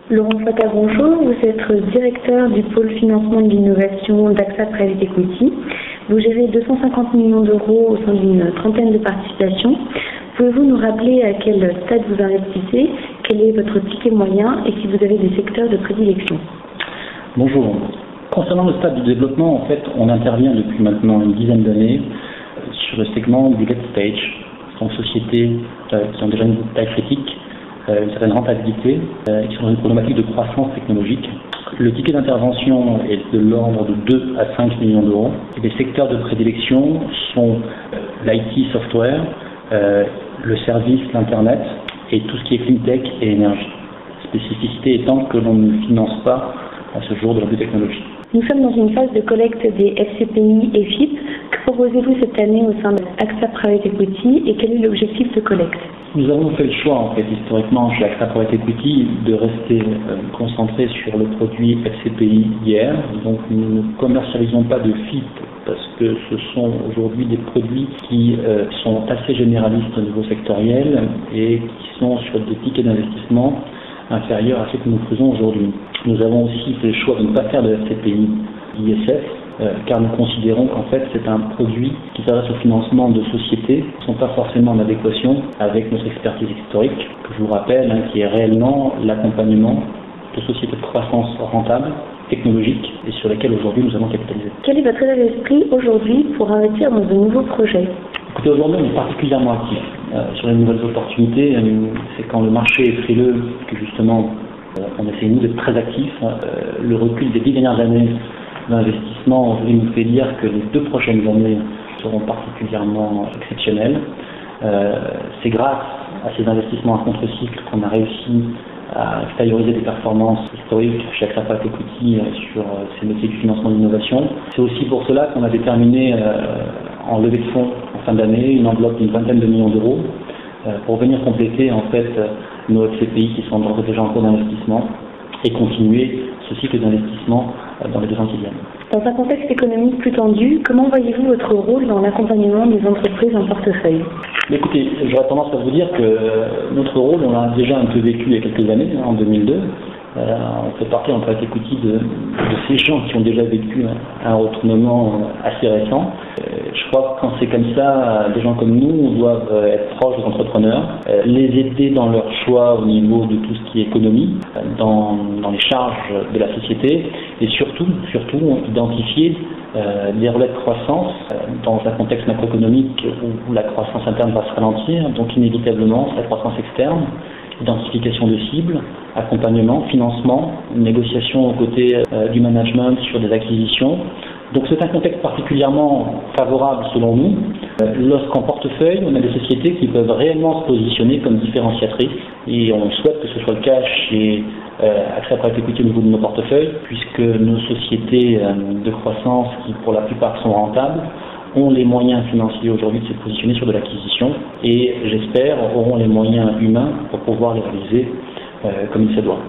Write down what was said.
Laurent Fata, bonjour. Vous êtes directeur du pôle financement de l'innovation d'AXA Private Equity. Vous gérez 250 millions d'euros au sein d'une trentaine de participations. Pouvez-vous nous rappeler à quel stade vous investissez, quel est votre ticket moyen et si vous avez des secteurs de prédilection? Bonjour. Concernant le stade du développement, en fait, on intervient depuis maintenant une dizaine d'années sur le segment du late stage. Ce sont sociétés qui ont déjà une taille critique, une certaine rentabilité, qui sont dans une problématique de croissance technologique. Le ticket d'intervention est de l'ordre de 2 à 5 millions d'euros. Et les secteurs de prédilection sont l'IT software, le service, l'Internet et tout ce qui est clean-tech et énergie. Spécificité étant que l'on ne finance pas à ce jour de la biotechnologie. Nous sommes dans une phase de collecte des FCPI et FIP. Que proposez-vous cette année au sein de AXA Private Equity et quel est l'objectif de collecte? Nous avons fait le choix, en fait, historiquement, chez AXA Private Equity, de rester concentré sur le produit FCPI hier. Donc, nous ne commercialisons pas de FIP parce que ce sont aujourd'hui des produits qui sont assez généralistes au niveau sectoriel et qui sont sur des tickets d'investissement inférieurs à ce que nous faisons aujourd'hui. Nous avons aussi fait le choix de ne pas faire de FCPI ISF, car nous considérons qu'en fait c'est un produit qui s'adresse au financement de sociétés qui ne sont pas forcément en adéquation avec notre expertise historique, que je vous rappelle, qui est réellement l'accompagnement de sociétés de croissance rentable, technologique, et sur lesquelles aujourd'hui nous allons capitaliser. Quel est votre état d'esprit aujourd'hui pour investir dans de nouveaux projets? Écoutez, aujourd'hui on est particulièrement actif sur les nouvelles opportunités. C'est quand le marché est frileux que justement on essaie nous d'être très actifs. Le recul des 10 dernières années d'investissement aujourd'hui nous fait dire que les 2 prochaines années seront particulièrement exceptionnelles. C'est grâce à ces investissements à contre-cycle qu'on a réussi à extérioriser des performances historiques chez AXA Private Equity sur ces métiers du financement de l'innovation. C'est aussi pour cela qu'on a déterminé en levée de fonds en fin d'année une enveloppe d'une vingtaine de millions d'euros pour venir compléter en fait nos FCPI qui sont déjà en cours d'investissement et continuer ce cycle d'investissement dans les 2 ans qui viennent. Dans un contexte économique plus tendu, comment voyez-vous votre rôle dans l'accompagnement des entreprises en portefeuille? Écoutez, j'aurais tendance à vous dire que notre rôle, on l'a déjà un peu vécu il y a quelques années, en 2002. On fait partie en private equity de ces gens qui ont déjà vécu un retournement assez récent. Je crois que quand c'est comme ça, des gens comme nous doivent être proches des entrepreneurs, les aider dans leur choix au niveau de tout ce qui est économie, dans les charges de la société, et surtout identifier des relais de croissance dans un contexte macroéconomique où la croissance interne va se ralentir, donc inévitablement la croissance externe. Identification de cibles, accompagnement, financement, négociation aux côtés du management sur des acquisitions. Donc c'est un contexte particulièrement favorable selon nous. Lorsqu'en portefeuille, on a des sociétés qui peuvent réellement se positionner comme différenciatrices et on souhaite que ce soit le cas chez AXA Private Equity au niveau de nos portefeuilles, puisque nos sociétés de croissance, qui pour la plupart sont rentables, ont les moyens financiers aujourd'hui de se positionner sur de l'acquisition et j'espère auront les moyens humains pour pouvoir les réaliser comme il se doit.